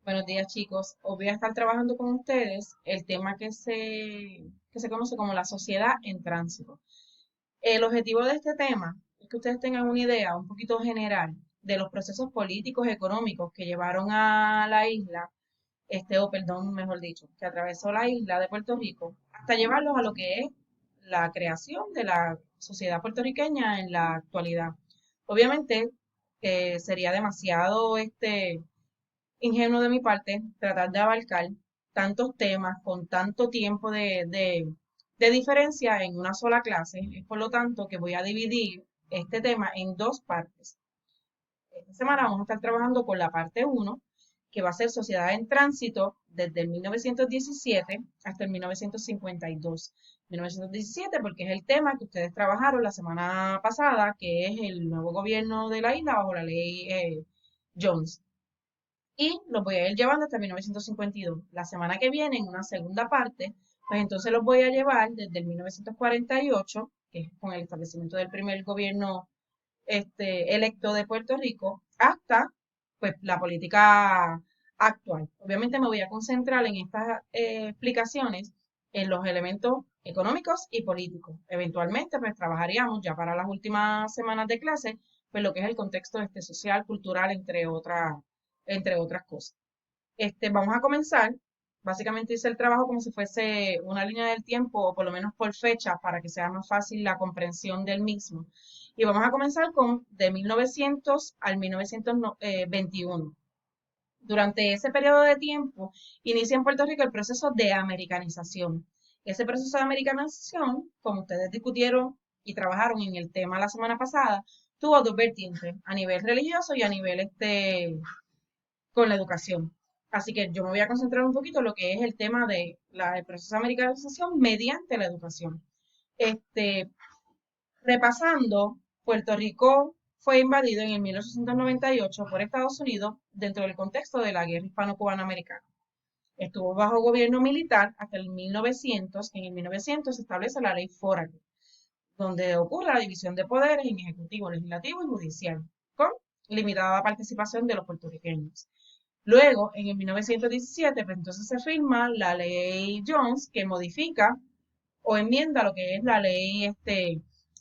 Buenos días, chicos. Hoy voy a estar trabajando con ustedes el tema que se conoce como la sociedad en tránsito. El objetivo de este tema es que ustedes tengan una idea un poquito general de los procesos políticos y económicos que llevaron a la isla, o perdón, mejor dicho, que atravesó la isla de Puerto Rico, hasta llevarlos a lo que es la creación de la sociedad puertorriqueña en la actualidad. Obviamente, sería demasiado ingenuo de mi parte tratar de abarcar tantos temas con tanto tiempo de diferencia en una sola clase. Es por lo tanto que voy a dividir este tema en dos partes. Esta semana vamos a estar trabajando con la parte uno, que va a ser Sociedad en Tránsito desde el 1917 hasta el 1952. 1917 porque es el tema que ustedes trabajaron la semana pasada, que es el nuevo gobierno de la isla bajo la ley Jones, y los voy a ir llevando hasta 1952. La semana que viene, en una segunda parte, pues entonces los voy a llevar desde el 1948, que es con el establecimiento del primer gobierno electo de Puerto Rico, hasta pues la política actual. Obviamente me voy a concentrar en estas explicaciones en los elementos económicos y políticos. Eventualmente, pues trabajaríamos ya para las últimas semanas de clase, pues lo que es el contexto social, cultural, entre otras cosas. Vamos a comenzar. Básicamente hice el trabajo como si fuese una línea del tiempo, o por lo menos por fecha, para que sea más fácil la comprensión del mismo. Y vamos a comenzar con de 1900 al 1921. Durante ese periodo de tiempo inicia en Puerto Rico el proceso de americanización. Ese proceso de americanización, como ustedes discutieron y trabajaron en el tema la semana pasada, tuvo dos vertientes, a nivel religioso y a nivel con la educación. Así que yo me voy a concentrar un poquito en lo que es el tema del proceso de americanización mediante la educación. Este, Repasando, Puerto Rico fue invadido en el 1898 por Estados Unidos dentro del contexto de la guerra hispano-cubana americana. Estuvo bajo gobierno militar hasta el 1900, que en el 1900 se establece la ley Foraker, donde ocurre la división de poderes en ejecutivo, legislativo y judicial, con limitada participación de los puertorriqueños. Luego, en el 1917, pues entonces se firma la ley Jones, que modifica o enmienda lo que es la ley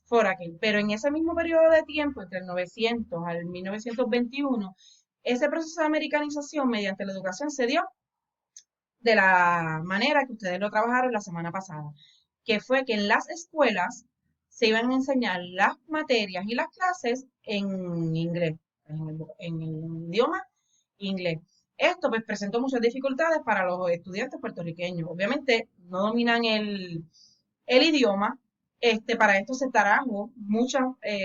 Foraker. Pero en ese mismo periodo de tiempo, entre el 900 al 1921, ese proceso de americanización mediante la educación se dio de la manera que ustedes lo trabajaron la semana pasada, que fue que en las escuelas se iban a enseñar las materias y las clases en inglés, en el idioma inglés. Esto pues presentó muchas dificultades para los estudiantes puertorriqueños. Obviamente no dominan el idioma. Para esto se trajo muchas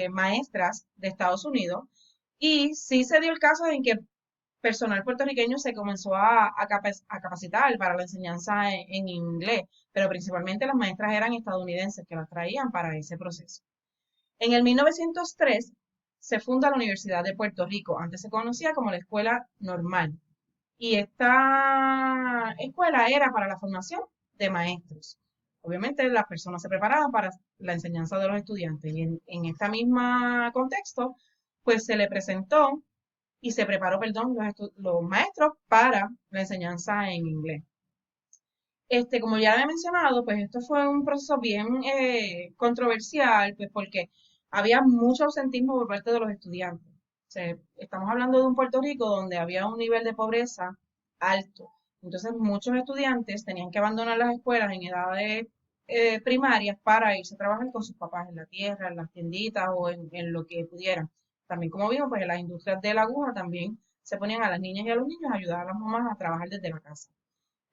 maestras de Estados Unidos, y sí se dio el caso en que personal puertorriqueño se comenzó a capacitar para la enseñanza en inglés, pero principalmente las maestras eran estadounidenses que las traían para ese proceso. En el 1903 se funda la Universidad de Puerto Rico, antes se conocía como la Escuela Normal, y esta escuela era para la formación de maestros. Obviamente las personas se preparaban para la enseñanza de los estudiantes, y en este mismo contexto, pues se le presentó y se preparó, perdón, los maestros para la enseñanza en inglés. Como ya he mencionado, pues esto fue un proceso bien controversial, pues porque había mucho ausentismo por parte de los estudiantes. O sea, estamos hablando de un Puerto Rico donde había un nivel de pobreza alto. Entonces, muchos estudiantes tenían que abandonar las escuelas en edades primarias para irse a trabajar con sus papás en la tierra, en las tienditas o en lo que pudieran. También, como vimos, pues en las industrias de la aguja también se ponían a las niñas y a los niños a ayudar a las mamás a trabajar desde la casa.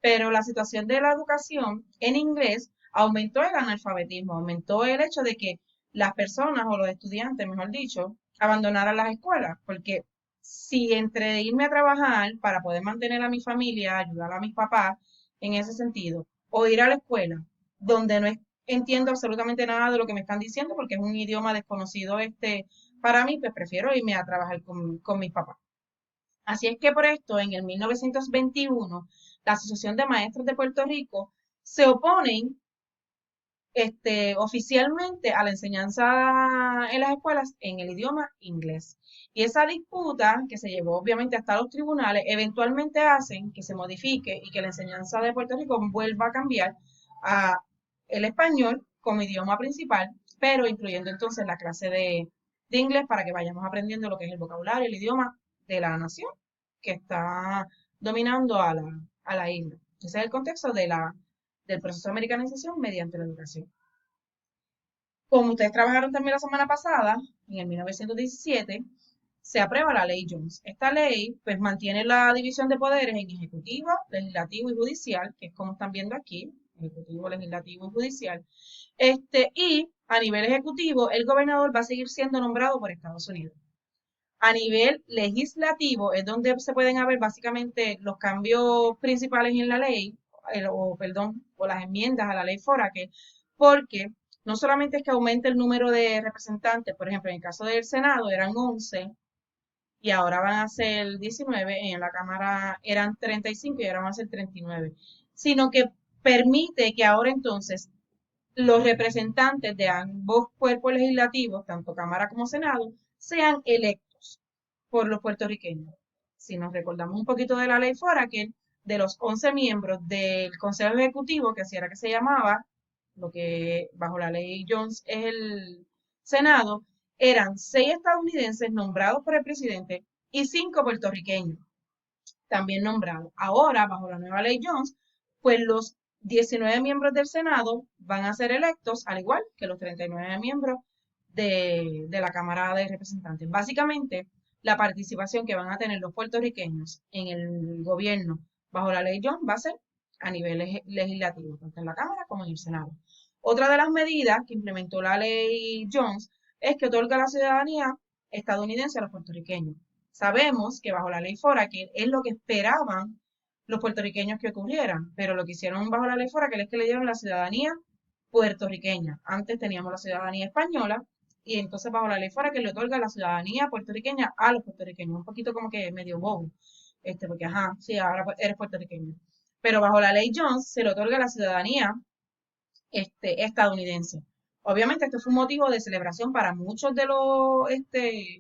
Pero la situación de la educación en inglés aumentó el analfabetismo, aumentó el hecho de que las personas o los estudiantes, mejor dicho, abandonaran las escuelas, porque si entre irme a trabajar para poder mantener a mi familia, ayudar a mis papás en ese sentido, o ir a la escuela, donde no entiendo absolutamente nada de lo que me están diciendo, porque es un idioma desconocido para mí, pues prefiero irme a trabajar con mis papás. Así es que por esto, en el 1921, la Asociación de Maestros de Puerto Rico se oponen oficialmente a la enseñanza en las escuelas en el idioma inglés. Y esa disputa, que se llevó obviamente hasta los tribunales, eventualmente hacen que se modifique y que la enseñanza de Puerto Rico vuelva a cambiar a el español como idioma principal, pero incluyendo entonces la clase de inglés para que vayamos aprendiendo lo que es el vocabulario, el idioma de la nación que está dominando a la isla. Ese es el contexto del proceso de americanización mediante la educación. Como ustedes trabajaron también la semana pasada, en el 1917, se aprueba la ley Jones. Esta ley pues mantiene la división de poderes en ejecutivo, legislativo y judicial, que es como están viendo aquí, ejecutivo, legislativo y judicial. Y a nivel ejecutivo, el gobernador va a seguir siendo nombrado por Estados Unidos. A nivel legislativo es donde se pueden ver básicamente los cambios principales en la ley, o las enmiendas a la ley Foraker, porque no solamente es que aumente el número de representantes, por ejemplo, en el caso del Senado eran 11 y ahora van a ser 19, en la Cámara eran 35 y ahora van a ser 39, sino que permite que ahora entonces los representantes de ambos cuerpos legislativos, tanto Cámara como Senado, sean electos por los puertorriqueños. Si nos recordamos un poquito de la ley Foraker, de los 11 miembros del Consejo Ejecutivo, que así era que se llamaba, lo que bajo la ley Jones es el Senado, eran 6 estadounidenses nombrados por el presidente y 5 puertorriqueños también nombrados. Ahora, bajo la nueva ley Jones, pues los 19 miembros del Senado van a ser electos, al igual que los 39 miembros de la Cámara de Representantes. Básicamente, la participación que van a tener los puertorriqueños en el gobierno bajo la ley Jones va a ser a nivel legislativo, tanto en la Cámara como en el Senado. Otra de las medidas que implementó la ley Jones es que otorga la ciudadanía estadounidense a los puertorriqueños. Sabemos que bajo la ley Foraker es lo que esperaban los puertorriqueños que ocurrieran, pero lo que hicieron bajo la ley Foraker es que le dieron la ciudadanía puertorriqueña. Antes teníamos la ciudadanía española y entonces bajo la ley Foraker le otorga la ciudadanía puertorriqueña a los puertorriqueños. Un poquito como que medio bobo, porque ajá, sí, ahora eres puertorriqueño. Pero bajo la ley Jones se le otorga la ciudadanía estadounidense. Obviamente esto fue un motivo de celebración para muchos de los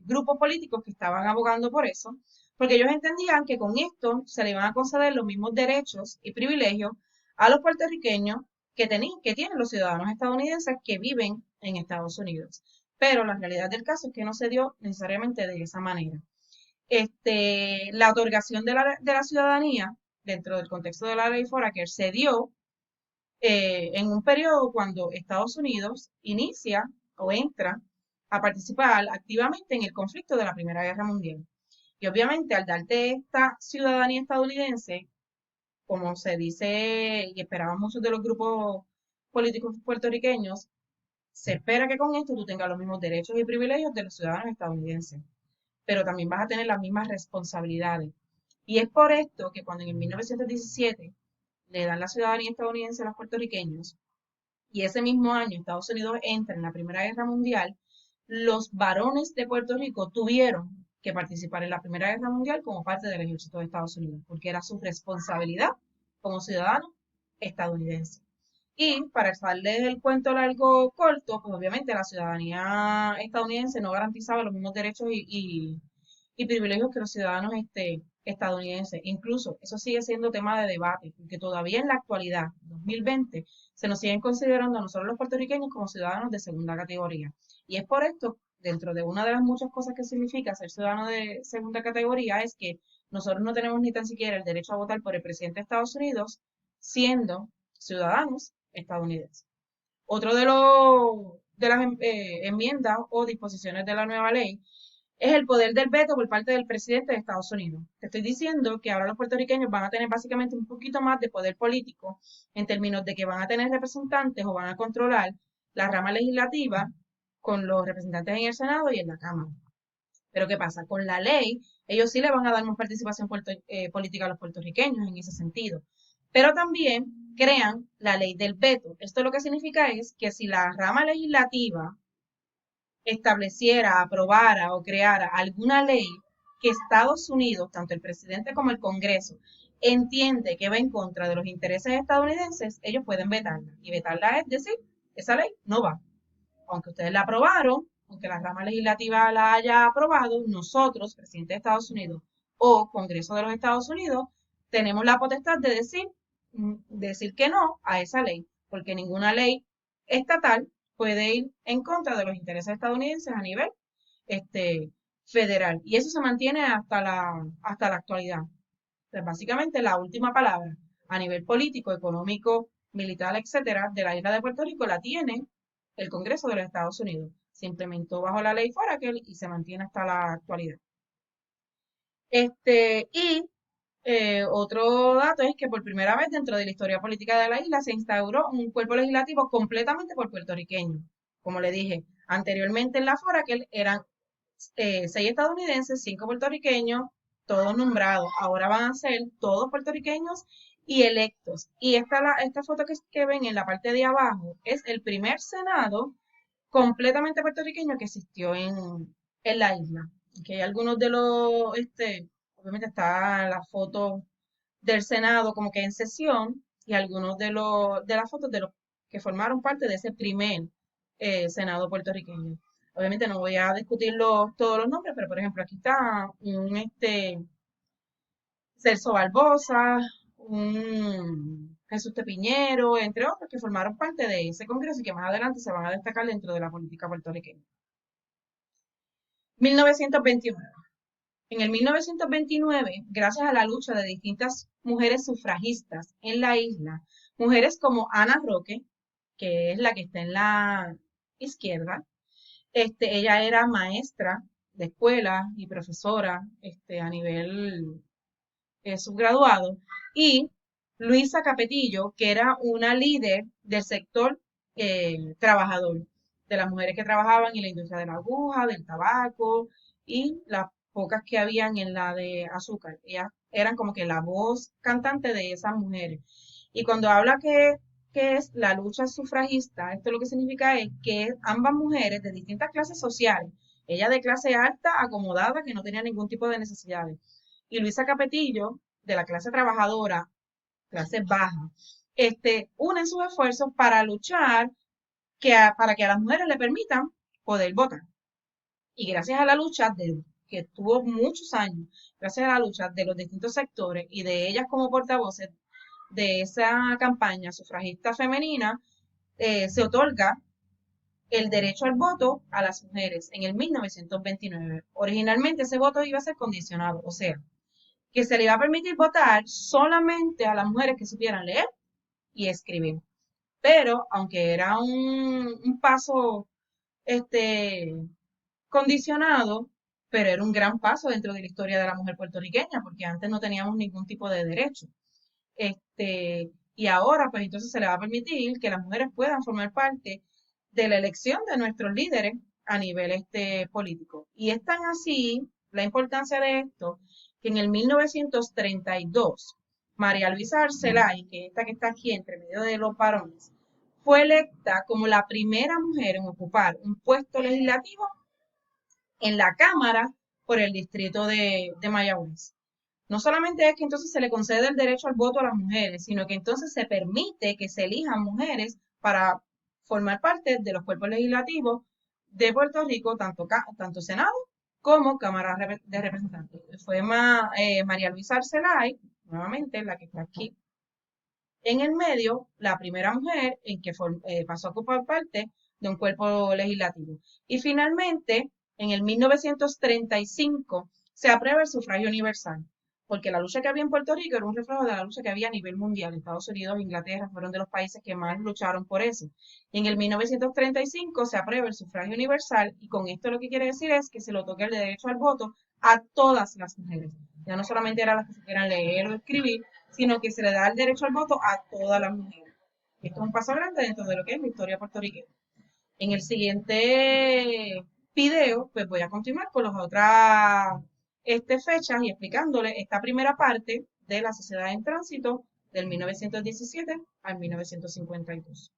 grupos políticos que estaban abogando por eso, porque ellos entendían que con esto se le iban a conceder los mismos derechos y privilegios a los puertorriqueños que tienen los ciudadanos estadounidenses que viven en Estados Unidos. Pero la realidad del caso es que no se dio necesariamente de esa manera. La otorgación de la ciudadanía dentro del contexto de la ley Foraker se dio en un periodo cuando Estados Unidos inicia o entra a participar activamente en el conflicto de la Primera Guerra Mundial. Y obviamente al darte esta ciudadanía estadounidense, como se dice y esperaban muchos de los grupos políticos puertorriqueños, se espera que con esto tú tengas los mismos derechos y privilegios de los ciudadanos estadounidenses, pero también vas a tener las mismas responsabilidades. Y es por esto que cuando en el 1917 le dan la ciudadanía estadounidense a los puertorriqueños, y ese mismo año Estados Unidos entra en la Primera Guerra Mundial, los varones de Puerto Rico tuvieron que participar en la Primera Guerra Mundial como parte del ejército de Estados Unidos, porque era su responsabilidad como ciudadanos estadounidenses. Y para darles el cuento largo corto, pues obviamente la ciudadanía estadounidense no garantizaba los mismos derechos y privilegios que los ciudadanos estadounidenses. Incluso eso sigue siendo tema de debate, porque todavía en la actualidad, 2020, se nos siguen considerando a nosotros los puertorriqueños como ciudadanos de segunda categoría. Y es por esto, dentro de una de las muchas cosas que significa ser ciudadano de segunda categoría, es que nosotros no tenemos ni tan siquiera el derecho a votar por el presidente de Estados Unidos, siendo ciudadanos estadounidenses. Otro de las enmiendas o disposiciones de la nueva ley es el poder del veto por parte del presidente de Estados Unidos. Te estoy diciendo que ahora los puertorriqueños van a tener básicamente un poquito más de poder político en términos de que van a tener representantes o van a controlar la rama legislativa con los representantes en el Senado y en la Cámara. Pero ¿qué pasa? Con la ley, ellos sí le van a dar más participación política a los puertorriqueños en ese sentido. Pero también crean la ley del veto. Esto lo que significa es que si la rama legislativa estableciera, aprobara o creara alguna ley que Estados Unidos, tanto el presidente como el Congreso, entiende que va en contra de los intereses estadounidenses, ellos pueden vetarla. Y vetarla es decir esa ley no va. Aunque ustedes la aprobaron, aunque la rama legislativa la haya aprobado, nosotros, presidente de Estados Unidos o Congreso de los Estados Unidos, tenemos la potestad de decir que no a esa ley, porque ninguna ley estatal puede ir en contra de los intereses estadounidenses a nivel este, federal. Y eso se mantiene hasta la actualidad. Entonces, básicamente, la última palabra a nivel político, económico, militar, etcétera, de la isla de Puerto Rico la tiene el Congreso de los Estados Unidos. Se implementó bajo la ley Farrakhan y se mantiene hasta la actualidad. Otro dato es que por primera vez dentro de la historia política de la isla se instauró un cuerpo legislativo completamente por puertorriqueños. Como le dije, anteriormente en la Farrakhan eran 6 estadounidenses, 5 puertorriqueños, todos nombrados. Ahora van a ser todos puertorriqueños y electos. Y esta foto que ven en la parte de abajo es el primer senado completamente puertorriqueño que existió en la isla. Que hay algunos obviamente está la foto del Senado como que en sesión y algunos de las fotos de los que formaron parte de ese primer Senado puertorriqueño. Obviamente no voy a discutir todos los nombres, pero por ejemplo aquí está un Celso Barbosa, un Jesús Tepiñero, entre otros que formaron parte de ese congreso y que más adelante se van a destacar dentro de la política puertorriqueña. 1929. En el 1929, gracias a la lucha de distintas mujeres sufragistas en la isla, mujeres como Ana Roque, que es la que está en la izquierda, ella era maestra de escuela y profesora a nivel subgraduado, y Luisa Capetillo, que era una líder del sector trabajador, de las mujeres que trabajaban en la industria de la aguja, del tabaco y las pocas que habían en la de azúcar. Ellas eran como que la voz cantante de esas mujeres. Y cuando habla que es la lucha sufragista, esto lo que significa es que ambas mujeres de distintas clases sociales, ella de clase alta, acomodada, que no tenía ningún tipo de necesidades, y Luisa Capetillo, de la clase trabajadora, clase baja, unen sus esfuerzos para luchar para que a las mujeres le permitan poder votar. Y gracias a la lucha que tuvo muchos años, gracias a la lucha de los distintos sectores y de ellas como portavoces de esa campaña sufragista femenina, se otorga el derecho al voto a las mujeres en el 1929. Originalmente ese voto iba a ser condicionado, o sea, que se le iba a permitir votar solamente a las mujeres que supieran leer y escribir. Pero, aunque era un paso este, condicionado, pero era un gran paso dentro de la historia de la mujer puertorriqueña, porque antes no teníamos ningún tipo de derecho. Y ahora, pues entonces se le va a permitir que las mujeres puedan formar parte de la elección de nuestros líderes a nivel político. Y es tan así la importancia de esto que en el 1932, María Luisa Arcelay, que es esta que está aquí entre medio de los varones, fue electa como la primera mujer en ocupar un puesto legislativo en la Cámara por el distrito de Mayagüez. No solamente es que entonces se le concede el derecho al voto a las mujeres, sino que entonces se permite que se elijan mujeres para formar parte de los cuerpos legislativos de Puerto Rico, tanto Senado como Cámara de Representantes. Fue María Luisa Arcelay, nuevamente la que está aquí en el medio, la primera mujer en que pasó a ocupar parte de un cuerpo legislativo. Y finalmente, en el 1935, se aprueba el sufragio universal, porque la lucha que había en Puerto Rico era un reflejo de la lucha que había a nivel mundial. Estados Unidos e Inglaterra fueron de los países que más lucharon por eso. Y en el 1935 se aprueba el sufragio universal y con esto lo que quiere decir es que se le otorga el derecho al voto a todas las mujeres. Ya no solamente eran las que supieran leer o escribir, sino que se le da el derecho al voto a todas las mujeres. Esto es un paso grande dentro de lo que es la historia puertorriqueña. En el siguiente video, pues voy a continuar con las otras fechas y explicándole esta primera parte de la sociedad en tránsito del 1917 al 1952.